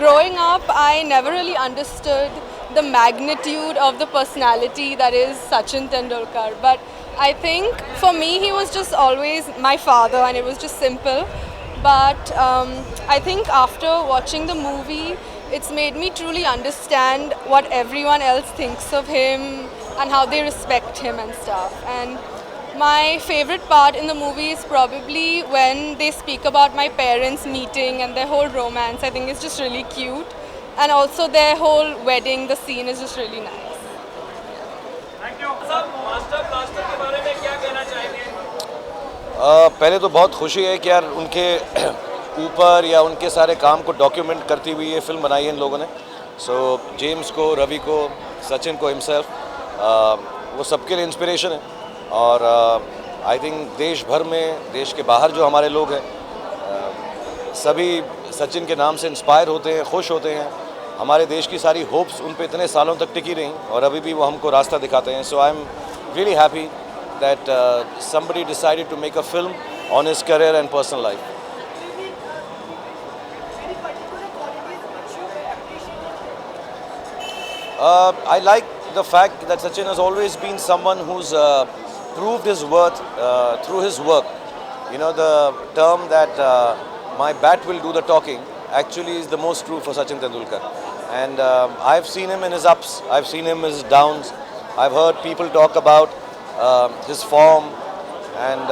growing up, I never really understood the magnitude of the personality that is Sachin Tendulkar. But I think for me, he was just always my father, and it was just simple. But I think after watching the movie, it's made me truly understand what everyone else thinks of him and how they respect him and stuff. And my favorite part in the movie is probably when they speak about my parents meeting and their whole romance. I think it's just really cute. And also their whole wedding, the scene is just really nice. पहले तो बहुत खुशी है कि यार उनके ऊपर या उनके सारे काम को डॉक्यूमेंट करती हुई ये फिल्म बनाई है इन लोगों ने. सो जेम्स को, रवि को, सचिन को हिमसेल्फ, वो सबके लिए इंस्पिरेशन है. और आई थिंक देश भर में, देश के बाहर जो हमारे लोग हैं, सभी सचिन के नाम से इंस्पायर होते हैं, खुश होते हैं. हमारे देश की सारी होप्स उन पे इतने सालों तक टिकी रहीं और अभी भी वो हमको रास्ता दिखाते हैं. So I am really happy that somebody decided to make a film on his career and personal life. I like the fact that Sachin has always been someone who's proved his worth through his work. You know, the term that my bat will do the talking actually is the most true for Sachin Tendulkar. And I've seen him in his ups, I've seen him in his downs. I've heard people talk about his form, and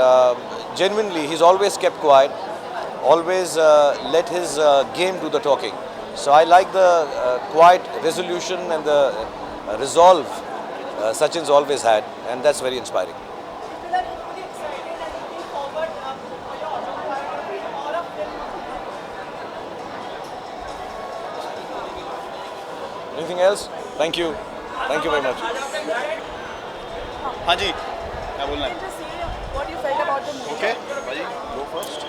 genuinely he's always kept quiet, always let his game do the talking. So I like the quiet resolution and the resolve Sachin's always had, and that's very inspiring. Anything else? Thank you very much. हाँ जी, क्या बोलना है? Okay, भाजी, go first.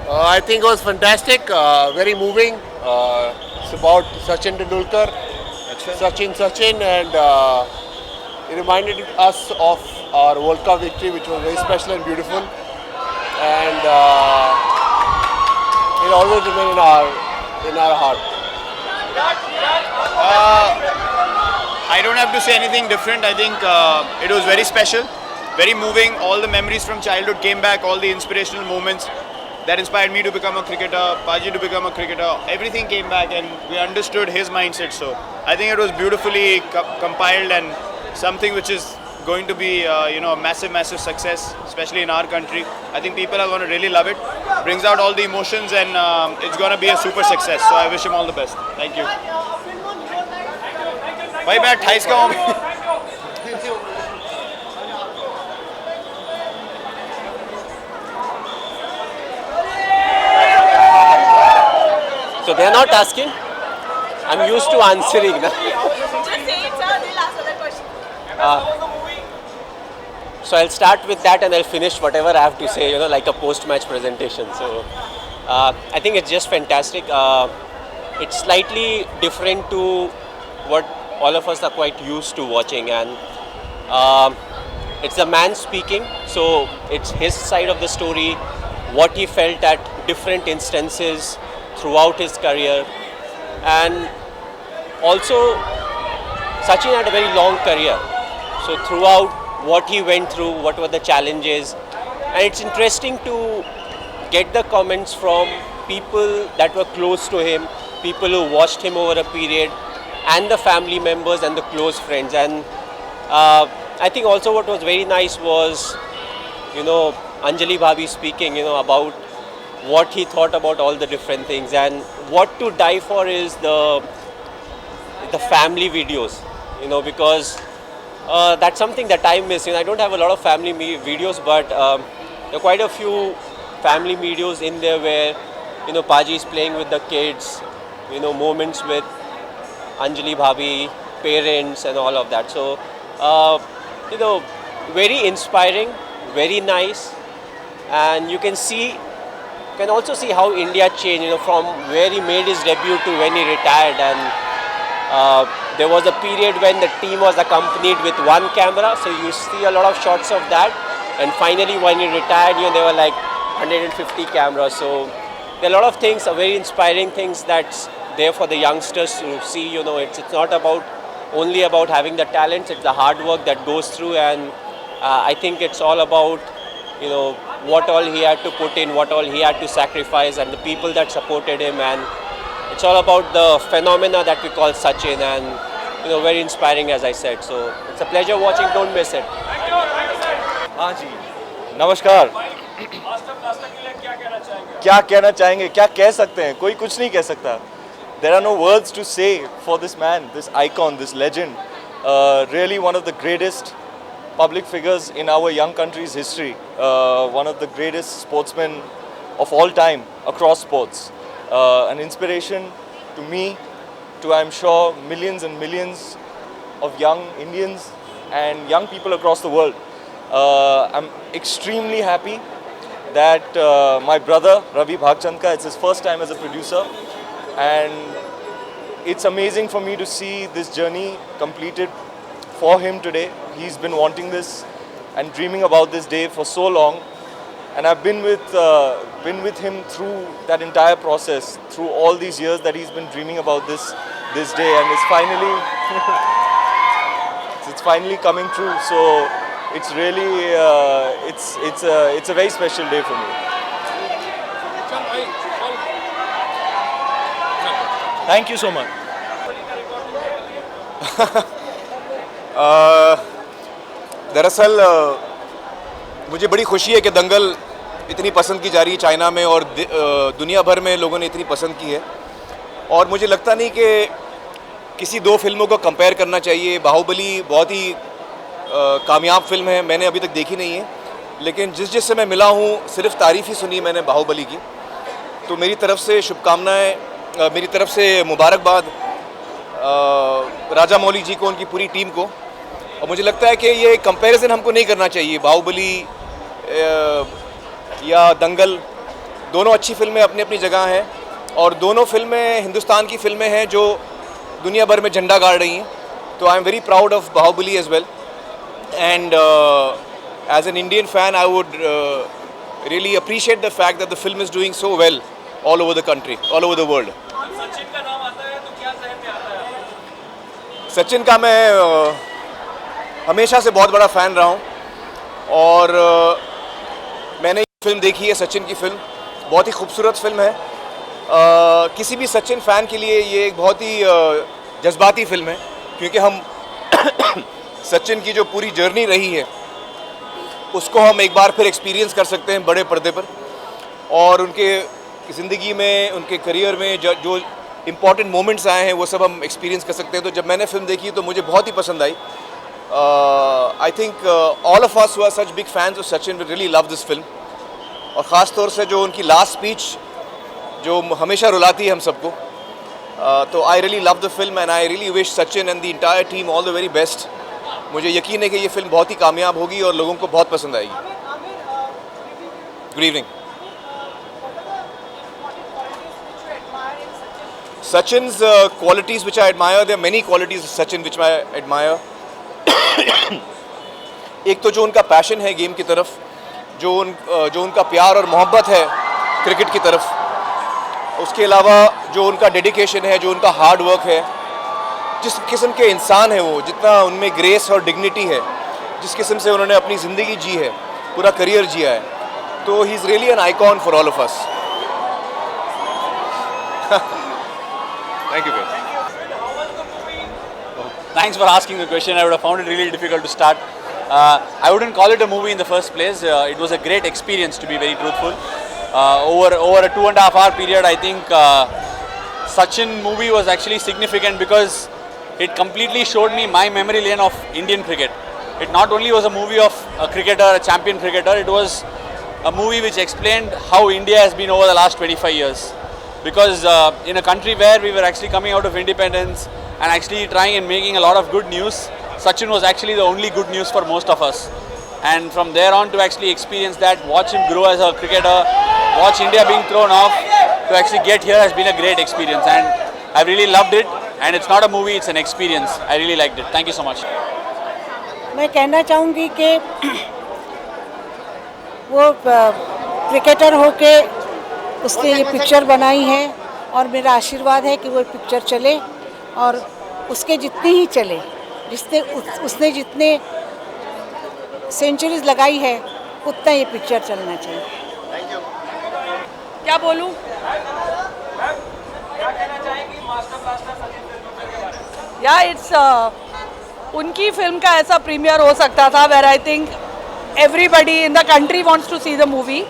I think it was fantastic, very moving. It's about Sachin Tendulkar, Sachin, and it reminded us of our World Cup victory, which was very special and beautiful. And it always remain in our heart. I don't have to say anything different. I think it was very special, very moving. All the memories from childhood came back, all the inspirational moments that inspired me to become a cricketer, Paji to become a cricketer. Everything came back and we understood his mindset. So I think it was beautifully compiled and something which is going to be a massive success, especially in our country. I think people are going to really love it. Brings out all the emotions and it's going to be a super success. So I wish him all the best. Thank you. भाई मैं 28 का हूँ. So they're not asking. I'm used to answering. Just say it, sir. They'll ask other questions. So I'll start with that and I'll finish whatever I have to say, like a post-match presentation. So I think it's just fantastic. It's slightly different to what all of us are quite used to watching, and it's a man speaking, so it's his side of the story, what he felt at different instances throughout his career. And also Sachin had a very long career, so throughout what he went through, what were the challenges, and it's interesting to get the comments from people that were close to him, people who watched him over a period, and the family members and the close friends. And I think also what was very nice was, Anjali Bhabhi speaking, about what he thought about all the different things. And what to die for is the family videos, because that's something that I miss. I don't have a lot of family videos, but there are quite a few family videos in there where, Paji is playing with the kids, moments with Anjali Bhabhi, parents and all of that. So, very inspiring, very nice, and you can also see how India changed, from where he made his debut to when he retired. And there was a period when the team was accompanied with one camera, so you see a lot of shots of that. And finally, when he retired, there were like 150 cameras. So there are a lot of things, very inspiring things that's there for the youngsters to see. You know, it's not about only about having the talents, it's the hard work that goes through, and I think it's all about, you know, what all he had to put in, what all he had to sacrifice, and the people that supported him, and it's all about the phenomena that we call Sachin, and you know, very inspiring as I said. So it's a pleasure watching, don't miss it. हाँ जी, नमस्कार। क्या कहना चाहेंगे, क्या कह सकते हैं, कोई कुछ नहीं कह सकता। There are no words to say for this man, this icon, this legend. Really one of the greatest public figures in our young country's history. One of the greatest sportsmen of all time across sports. An inspiration to me, to I'm sure millions and millions of young Indians and young people across the world. I'm extremely happy that my brother Ravi Bhagchandka, it's his first time as a producer, and it's amazing for me to see this journey completed for him today. He's been wanting this and dreaming about this day for so long, and I've been with him through that entire process, through all these years that he's been dreaming about this day, and it's finally coming true. So it's really it's a very special day for me. Thank you so much. दरअसल मुझे बड़ी खुशी है कि दंगल इतनी पसंद की जा रही है चाइना में, और दुनिया भर में लोगों ने इतनी पसंद की है, और मुझे लगता नहीं कि किसी दो फिल्मों को कंपेयर करना चाहिए। बाहुबली बहुत ही कामयाब फिल्म है, मैंने अभी तक देखी नहीं है, लेकिन जिससे मैं मिला हूँ सिर्फ तारीफ़ ही सुनी मैंने बाहुबली की। तो मेरी तरफ से शुभकामनाएं, मेरी तरफ से मुबारकबाद राजा मौली जी को, उनकी पूरी टीम को। और मुझे लगता है कि ये कंपैरिजन हमको नहीं करना चाहिए। बाहुबली या दंगल दोनों अच्छी फिल्में अपनी अपनी जगह हैं, और दोनों फिल्में हिंदुस्तान की फिल्में हैं जो दुनिया भर में झंडा गाड़ रही हैं। तो I am very proud of Baahubali as well, and as an Indian fan I would really appreciate the fact that the film is doing so well all over the country, all over the world. Sachin का मैं हमेशा से बहुत बड़ा fan रहा हूँ, और मैंने ये फिल्म देखी है, सचिन की फिल्म, बहुत ही खूबसूरत फिल्म है। किसी भी सचिन फ़ैन के लिए ये एक बहुत ही जज्बाती फिल्म है, क्योंकि हम सचिन की जो पूरी जर्नी रही है उसको हम एक बार फिर एक्सपीरियंस कर सकते हैं बड़े पर्दे पर, और उनके ज़िंदगी में, उनके करियर में जो इम्पॉर्टेंट मोमेंट्स आए हैं वो सब हम एक्सपीरियंस कर सकते हैं। तो जब मैंने फिल्म देखी तो मुझे बहुत ही पसंद आई। I think all of us who are such big fans of Sachin will really love this film, और ख़ास तौर से जो उनकी लास्ट स्पीच जो हमेशा रुलाती है हम सबको। तो I really love the film, and I really wish Sachin and the entire team all the very best. मुझे यकीन है कि ये फिल्म बहुत ही कामयाब होगी और लोगों को बहुत पसंद आएगी। Good evening. Sachin's qualities which I admire, there are many qualities of Sachin which I admire. एक तो जो उनका पैशन है गेम की तरफ, जो उनका प्यार और मोहब्बत है क्रिकेट की तरफ, उसके अलावा जो उनका डेडिकेशन है, जो उनका हार्ड वर्क है, जिस किस्म के इंसान है वो, जितना उनमें ग्रेस और डिग्निटी है, जिस किस्म से उन्होंने अपनी ज़िंदगी जी है, पूरा करियर जिया है, तो he is really an icon for all of us. Thank you, guys. Thanks for asking the question. I would have found it really difficult to start. I wouldn't call it a movie in the first place. It was a great experience, to be very truthful. Over a 2.5 hour period, I think Sachin movie was actually significant because it completely showed me my memory lane of Indian cricket. It not only was a movie of a cricketer, a champion cricketer, it was a movie which explained how India has been over the last 25 years. Because in a country where we were actually coming out of independence and actually trying and making a lot of good news, Sachin was actually the only good news for most of us. And from there on to actually experience that, watch him grow as a cricketer, watch India being thrown off, to actually get here has been a great experience. And I really loved it. And it's not a movie, it's an experience. I really liked it. Thank you so much. मैं कहना चाहूँगी कि वो cricketer होके उसने ये picture बनाई है और मेरा आशीर्वाद है कि वो पिक्चर चले और उसके जितनी ही चले, उसने जितने सेंचुरीज लगाई है उतना ये पिक्चर चलना चाहिए। क्या बोलूं? या इट्स उनकी फिल्म का ऐसा प्रीमियर हो सकता था where I think everybody in the country wants to see the movie.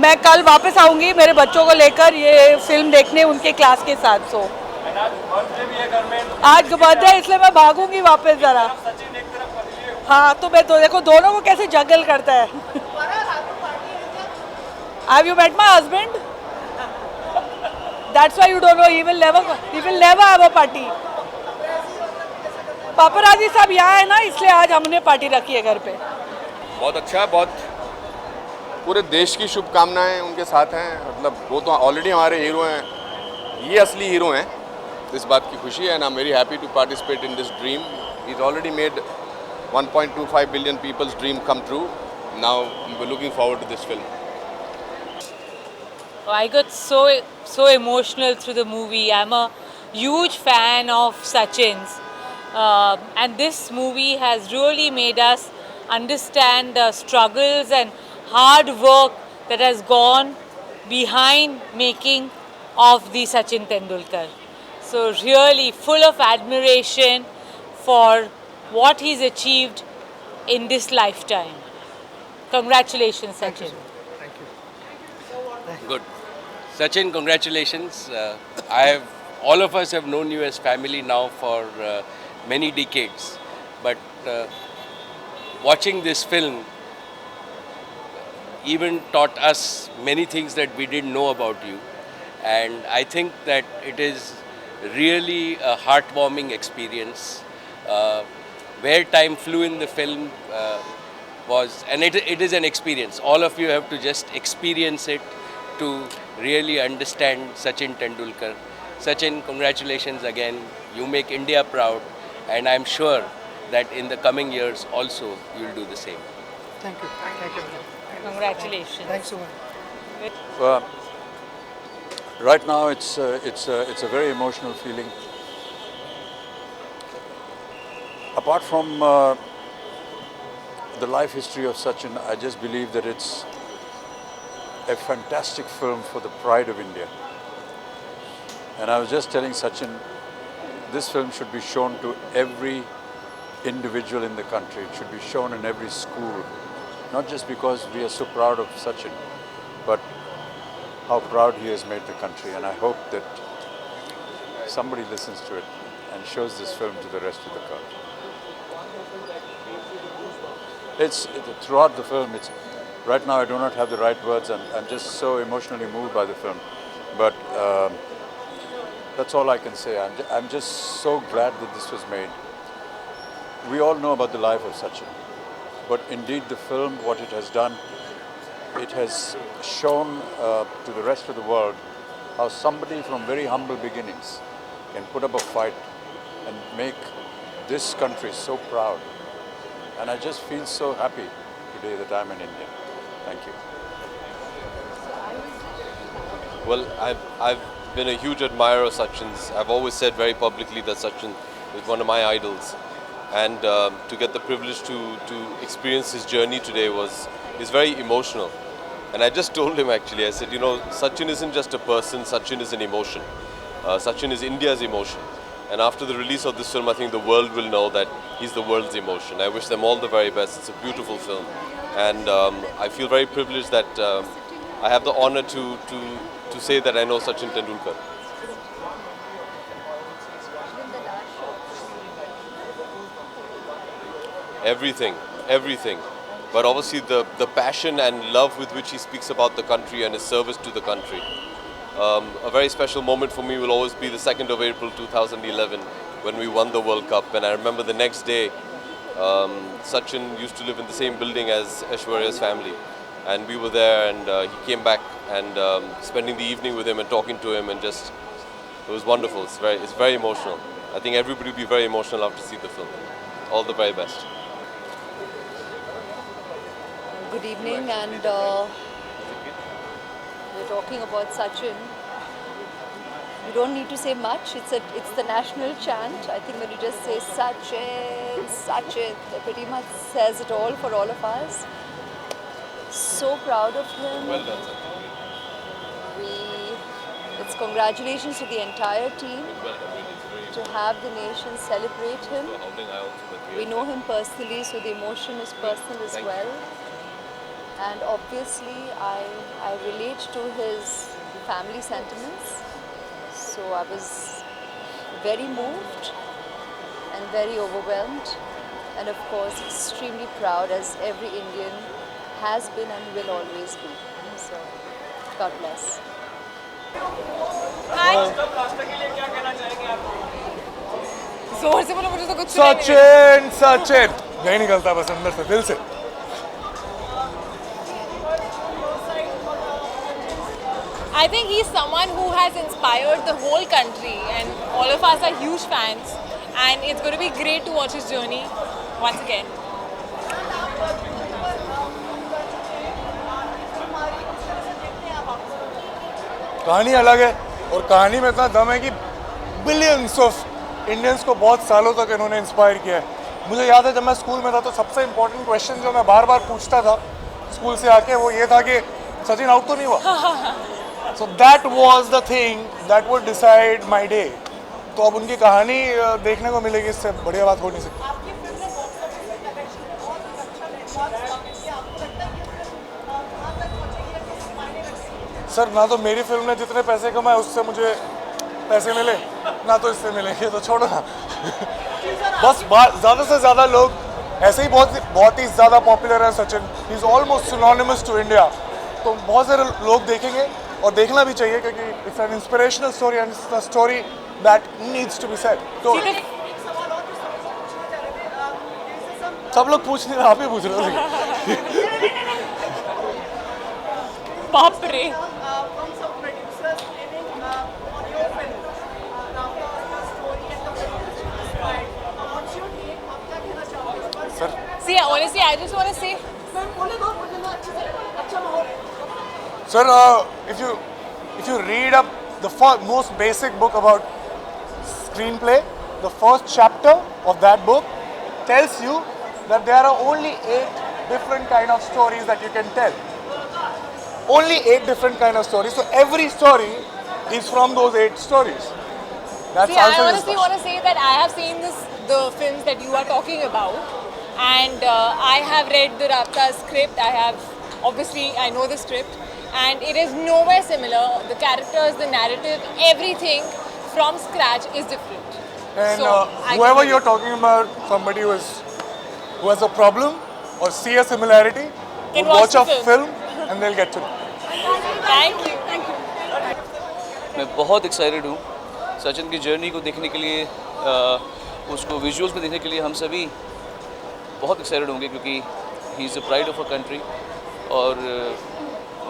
मैं कल वापस आऊंगी मेरे बच्चों को लेकर ये फिल्म देखने उनके क्लास के साथ। सो आज बर्थडे है इसलिए मैं भागूंगी वापस जरा। हाँ तो मैं तो देखो दोनों को कैसे जगल करता है। Have you met my husband? That's why you don't know. He will never have a party. पापराजी साहब यहाँ है ना, इसलिए आज हमने पार्टी रखी है घर पे। बहुत अच्छा, बहुत पूरे देश की शुभकामनाएं उनके साथ हैं। मतलब वो तो ऑलरेडी हमारे हीरो हैं, ये असली हीरो हैं, इस बात की खुशी है। And I am very happy to participate in this dream. He's already made 1.25 billion people's dream come true. Now we're looking forward to this film. I got so emotional through the movie. I'm a huge fan of Sachin's, and this movie has really made us understand the struggles and hard work that has gone behind making of the Sachin Tendulkar. So really full of admiration for what he's achieved in this lifetime. Congratulations, Sachin. Good. Sachin, congratulations. All of us have known you as family now for many decades. But watching this film even taught us many things that we didn't know about you. And I think that it is really a heartwarming experience. Where time flew in the film and it is an experience. All of you have to just experience it to really understand Sachin Tendulkar. Sachin, congratulations again. You make India proud, and I'm sure that in the coming years also you'll do the same. Thank you. Thank you. Congratulations. Thanks so much. Right now it's a very emotional feeling. Apart from the life history of Sachin, I just believe that it's a fantastic film for the pride of India. And I was just telling Sachin, this film should be shown to every individual in the country. It should be shown in every school, not just because we are so proud of Sachin, but how proud he has made the country. And I hope that somebody listens to it and shows this film to the rest of the country. Throughout the film, right now I do not have the right words, and I'm just so emotionally moved by the film. But that's all I can say. I'm just so glad that this was made. We all know about the life of Sachin, but indeed the film, what it has done, it has shown to the rest of the world how somebody from very humble beginnings can put up a fight and make this country so proud. And I just feel so happy today that I'm an Indian. Thank you. Well, I've been a huge admirer of Sachin's. I've always said very publicly that Sachin is one of my idols. And to get the privilege to experience his journey today is very emotional. And I just told him actually, I said, you know, Sachin isn't just a person, Sachin is an emotion. Sachin is India's emotion. And after the release of this film, I think the world will know that he's the world's emotion. I wish them all the very best. It's a beautiful film. And I feel very privileged that I have the honor to say that I know Sachin Tendulkar. Everything. But obviously the passion and love with which he speaks about the country and his service to the country. A very special moment for me will always be the 2nd of April 2011 when we won the World Cup. And I remember the next day, Sachin used to live in the same building as Aishwarya's family. And we were there, and he came back, and spending the evening with him and talking to him, and just, it was wonderful. It's very emotional. I think everybody will be very emotional after seeing the film. All the very best. Good evening, and we're talking about Sachin, you don't need to say much. It's the national chant. I think when you just say Sachin, Sachin, that pretty much says it all for all of us. So proud of him. Well done, sir. It's congratulations to the entire team to have the nation celebrate him. We know him personally, so the emotion is personal as well. And obviously, I relate to his family sentiments. So I was very moved and very overwhelmed. And of course, extremely proud, as every Indian has been and will always be. So, God bless. जोर से बोलो, मुझे तो कुछ सचिन सचिन नहीं निकलता बस अंदर से, दिल से. I think he's someone who has inspired the whole country, and all of us are huge fans, and it's going to be great to watch his journey once again. कहानी अलग है और कहानी में इतना दम है कि बिलियंस ऑफ इंडियंस को बहुत सालों तक इन्होंने इंस्पायर किया है. मुझे याद है जब मैं स्कूल में था तो सबसे इम्पोर्टेंट क्वेश्चन जो मैं बार बार पूछता था स्कूल से आके वो ये था कि सचिन आउट तो नहीं हुआ. So that was the thing that would decide my day. तो अब उनकी कहानी देखने को मिलेगी, इससे बढ़िया बात हो नहीं सकती. सर ना तो मेरी फिल्म ने जितने पैसे कमाए उससे मुझे पैसे मिले, ना तो इससे मिलेंगे, तो छोड़ो ना. बस ज़्यादा से ज़्यादा लोग ऐसे ही बहुत ही ज़्यादा पॉपुलर है Sachin. He is almost synonymous to India. तो बहुत सारे लोग देखेंगे और देखना भी चाहिए क्योंकि it's an inspirational story and it's a story that needs to be said. तो सब लोग पूछ नहीं रहे, आप ही पूछ रहे हो. बाप रे. See, honestly, I just want to say. Sir, if you read up the most basic book about screenplay, the first chapter of that book tells you that there are only 8 different kind of stories that you can tell. Only 8 different kind of stories. So every story is from those 8 stories. That's See, I honestly want to say that I have seen the films that you are talking about, and I have read the Rabta script. Obviously I know the script, and it is nowhere similar. The characters, the narrative, everything from scratch is different. And so, whoever you're talking about, somebody who has a problem or see a similarity, would watch a film and they'll get to know. Thank you. मैं बहुत excited हूँ सचिन की journey को देखने के लिए, उसको visuals में देखने के लिए हम सभी बहुत एक्साइटेड होंगे क्योंकि he is the pride of a country. और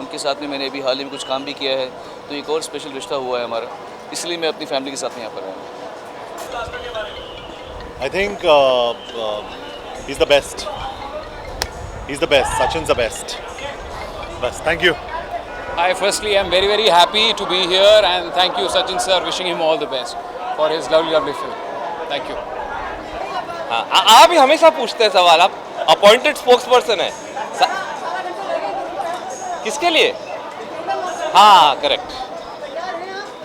उनके साथ में मैंने अभी हाल ही में कुछ काम भी किया है, तो एक और स्पेशल रिश्ता हुआ है हमारा, इसलिए मैं अपनी फैमिली के साथ यहाँ पर आया हूँ. I think he's the best. He's the best. Sachin's the best. Best. Thank you. Hi, firstly, I'm very, very happy to be here, and thank you, Sachin sir. Wishing him all the best for his lovely, lovely film. Thank you. आप ही हमेशा पूछते हैं सवाल. आप appointed spokes person है किसके लिए? हाँ, करेक्ट.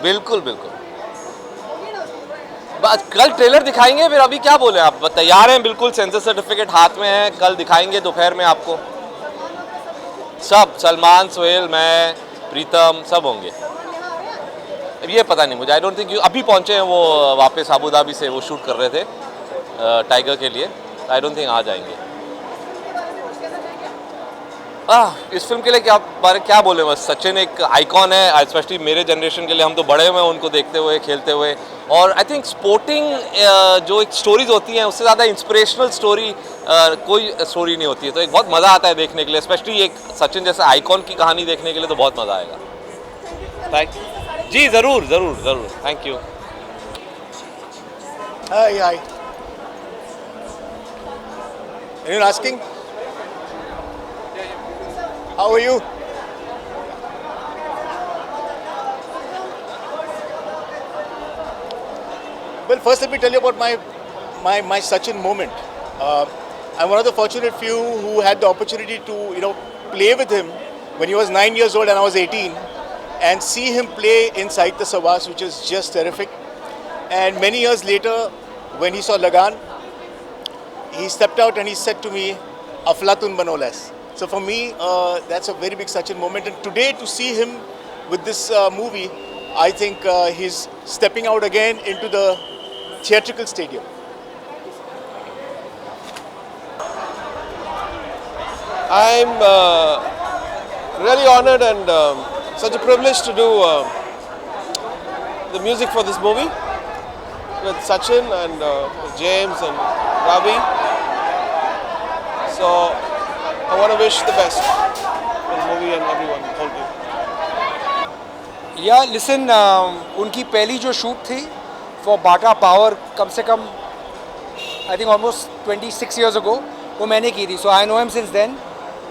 बिल्कुल बिल्कुल. कल ट्रेलर दिखाएंगे, फिर अभी क्या बोले आप? तैयार हैं बिल्कुल, सेंसर सर्टिफिकेट हाथ में है, कल दिखाएंगे दोपहर में आपको. सब सलमान, सोहेल, मैं, प्रीतम सब होंगे. अब ये पता नहीं मुझे. आई डोंट थिंक अभी पहुंचे हैं वो वापस अबू धाबी से, वो शूट कर रहे थे टाइगर के लिए. आई डोंट थिंक आ जाएंगे. इस फिल्म के लिए क्या बोले बस. सचिन एक आइकॉन है, स्पेशली मेरे जनरेशन के लिए. हम तो बड़े हुए हैं उनको देखते हुए, खेलते हुए. और आई थिंक स्पोर्टिंग जो एक स्टोरीज होती हैं उससे ज़्यादा इंस्पिरेशनल स्टोरी कोई स्टोरी नहीं होती है. तो एक बहुत मज़ा आता है देखने के लिए, स्पेशली एक सचिन जैसे आइकॉन की कहानी देखने के लिए तो बहुत मज़ा आएगा. थैंक जी. ज़रूर ज़रूर ज़रूर. Thank you. Hi. Anyone asking? How are you? Well, first let me tell you about my Sachin moment. I'm one of the fortunate few who had the opportunity to play with him when he was 9 years old and I was 18, and see him play inside the Sabas, which is just terrific. And many years later, when he saw Lagan, he stepped out and he said to me, "Aflatun Banolas." So for me, that's a very big Sachin moment. And today, to see him with this movie, I think he's stepping out again into the theatrical stadium. I'm really honored and such a privilege to do the music for this movie with Sachin and James and Ravi. So I want to wish the best for the movie and everyone, whole team. या listen उनकी पहली जो shoot थी for बाटा पावर कम से कम I think almost 26 years ago वो मैंने की थी. So I know him since then,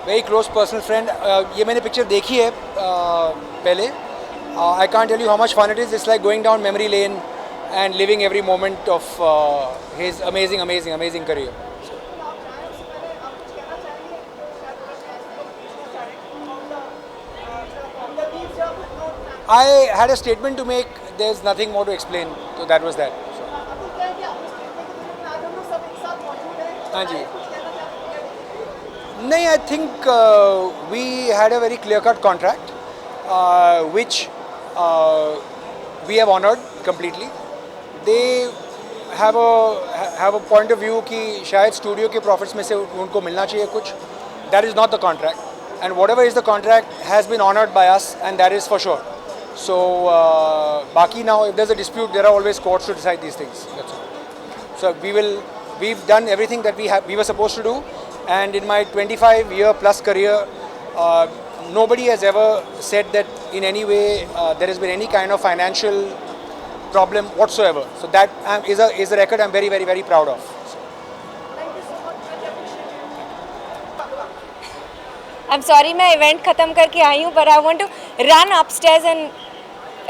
very close personal friend. ये मैंने पिक्चर देखी है पहले. I can't tell you how much fun it is. It's like going down memory lane and living every moment of his amazing career. I had a statement to make. There's nothing more to explain. So that was that. हाँ जी. नहीं, I think we had a very clear-cut contract, which we have honored completely. They have a point of view कि शायद studio के profits में से उनको मिलना चाहिए कुछ. That is not the contract. And whatever is the contract has been honored by us, and that is for sure. So, Baki now, if there's a dispute, there are always courts to decide these things. That's all. So we've done everything that we were supposed to do, and in my 25-year plus career, nobody has ever said that in any way there has been any kind of financial problem whatsoever. So that is a record I'm very, very, very proud of. I'm sorry, मैं event खत्म करके आई हूँ, but I want to run upstairs and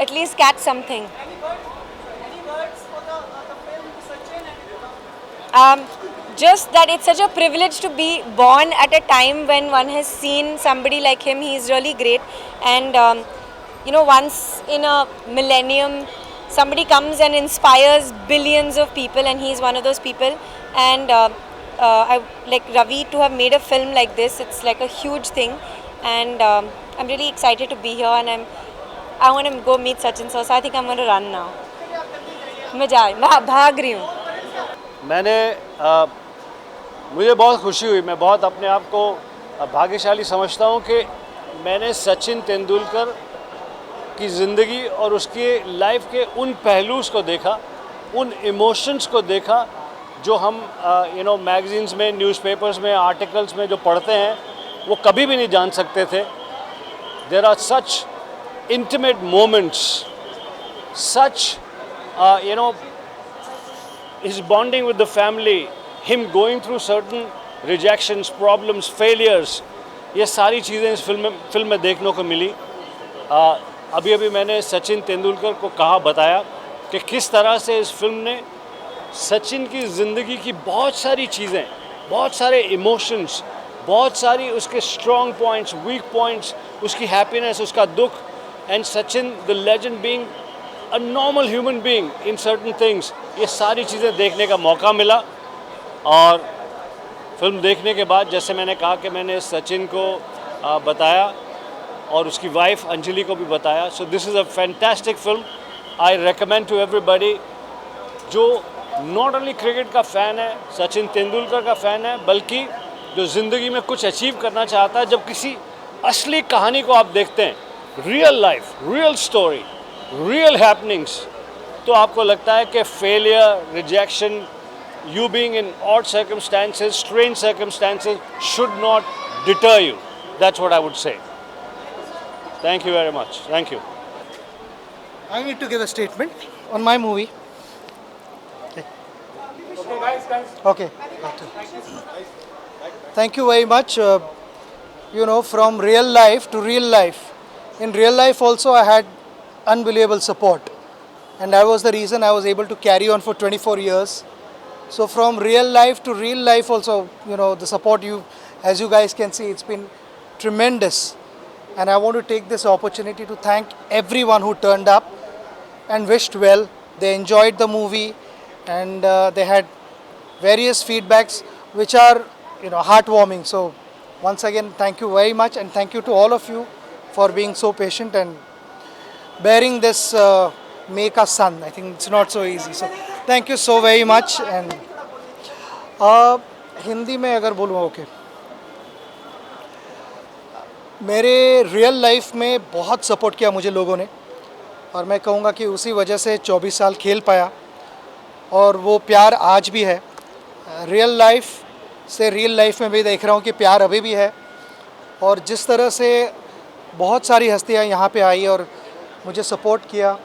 at least catch something. Just that it's such a privilege to be born at a time when one has seen somebody like him. He is really great, and once in a millennium, somebody comes and inspires billions of people, and he's one of those people. And I like Ravi to have made a film like this. It's like a huge thing, and I'm really excited to be here, and I want to go meet Sachin sir. So I think I'm going to run now. मैं भाग रही हूँ. मुझे बहुत खुशी हुई. मैं बहुत अपने आप को भाग्यशाली समझता हूँ कि मैंने सचिन तेंदुलकर की ज़िंदगी और उसके लाइफ के उन पहलूज़ को देखा, उन इमोशंस को देखा जो हम मैगजीन्स में, न्यूज़पेपर्स में, आर्टिकल्स में जो पढ़ते हैं वो कभी भी नहीं जान सकते थे. There are such intimate moments, such his bonding with the family, him going through certain rejections, problems, failures, ये सारी चीज़ें इस फिल्म में देखने को मिली. अभी अभी मैंने सचिन तेंदुलकर को बताया कि किस तरह से इस फिल्म ने सचिन की ज़िंदगी की बहुत सारी चीज़ें, बहुत सारे इमोशंस, बहुत सारी उसके स्ट्रॉन्ग पॉइंट्स, वीक पॉइंट्स, उसकी हैप्पीनेस, उसका दुख, and Sachin the legend being a normal human being in certain things, ये सारी चीज़ें देखने का मौका मिला. और फिल्म देखने के बाद जैसे मैंने कहा कि मैंने सचिन को बताया और उसकी वाइफ अंजलि को भी बताया. So this is a fantastic film. I recommend to everybody जो नॉट ओनली क्रिकेट का फ़ैन है, सचिन तेंदुलकर का फ़ैन है, बल्कि जो ज़िंदगी में कुछ अचीव करना चाहता है. जब किसी असली कहानी को आप देखते हैं, real life, real story, real happenings, तो आपको लगता है कि failure, rejection, you being in odd circumstances, strange circumstances should not deter you. That's what I would say. Thank you very much. Thank you. I need to give a statement on my movie. Okay. Thank you very much. From real life to real life. In real life also I had unbelievable support. and that was the reason I was able to carry on for 24 years. So from real life to real life also, you know, the support as you guys can see, it's been tremendous. And I want to take this opportunity to thank everyone who turned up and wished well. They enjoyed the movie, and they had various feedbacks which are, you know, heartwarming. So once again, thank you very much, and thank you to all of you for being so patient and bearing this make us son. I think it's not so easy. So thank you so very much. And Hindi में अगर बोलूँ, okay, मेरे real life में बहुत support किया मुझे लोगों ने, और मैं कहूँगा कि उसी वजह से 24 साल खेल पाया, और वो प्यार आज भी है। रियल लाइफ से रियल लाइफ में भी देख रहा हूँ कि प्यार अभी भी है, और जिस तरह से बहुत सारी हस्तियाँ यहाँ पे आई और मुझे सपोर्ट किया,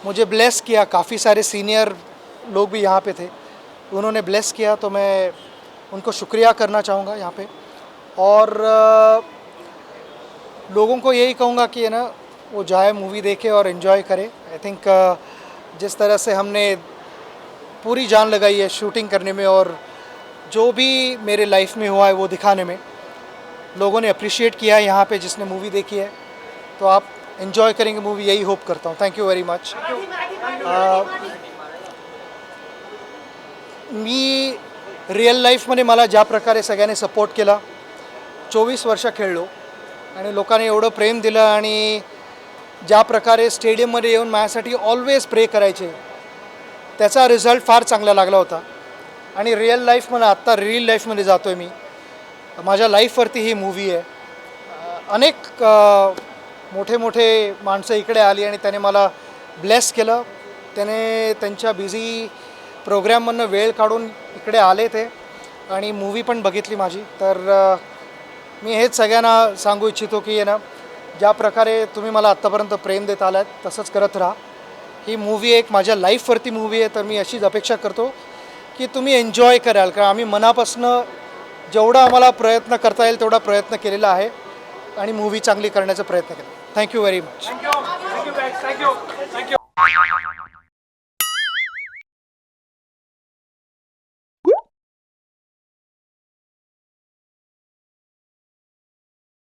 मुझे ब्लेस किया। काफ़ी सारे सीनियर लोग भी यहाँ पे थे, उन्होंने ब्लेस किया, तो मैं उनको शुक्रिया करना चाहूँगा यहाँ पे। और लोगों को यही कहूँगा कि है ना, वो जाए मूवी देखे और एंजॉय करे। आई थिंक जिस तरह से हमने पूरी जान लगाई है शूटिंग करने में, और जो भी मेरे लाइफ में हुआ है वो दिखाने में, लोगों ने अप्रिशिएट किया है यहाँ पे जिसने मूवी देखी है। तो आप एंजॉय करेंगे मूवी, यही होप करता हूँ। Thank you very much. Me real लाईफमध्ये मला ज्या प्रकारे सगळ्यांनी सपोर्ट केला, 24 वर्ष खेळलो आणि लोकांनी एवढं प्रेम दिलं, आणि ज्या प्रकारे स्टेडियममध्ये येऊन माझ्यासाठी ऑलवेज प्रे करायचे, त्याचा रिझल्ट फार चांगला लागला होता। आणि रिअल लाईफमध्ये आत्ता रिअल लाईफमध्ये जातो आहे मी, माझ्या लाईफवरती ही मूवी आहे। अनेक मोठे मोठे माणसं इकडे आली आणि त्याने मला ब्लेस केलं, त्याने त्यांच्या बिझी प्रोग्राममधनं वेळ काढून इकडे आले ते, आणि मूवी पण बघितली माझी। तर मी हेच सगळ्यांना सांगू इच्छितो की आहे ना, ज्या प्रकारे तुम्ही मला आत्तापर्यंत प्रेम देत आलात तसंच करत राहा। ही मूवी एक माझ्या लाईफवरती मूवी आहे, तर मी अशीच अपेक्षा करतो की तुम्ही एन्जॉय कराल, कारण आम्ही मनापासून जेवढा आम्हाला प्रयत्न करता येईल तेवढा प्रयत्न केलेला आहे, आणि मूवी चांगली करण्याचा प्रयत्न केला। Thank you very much. थँक्यू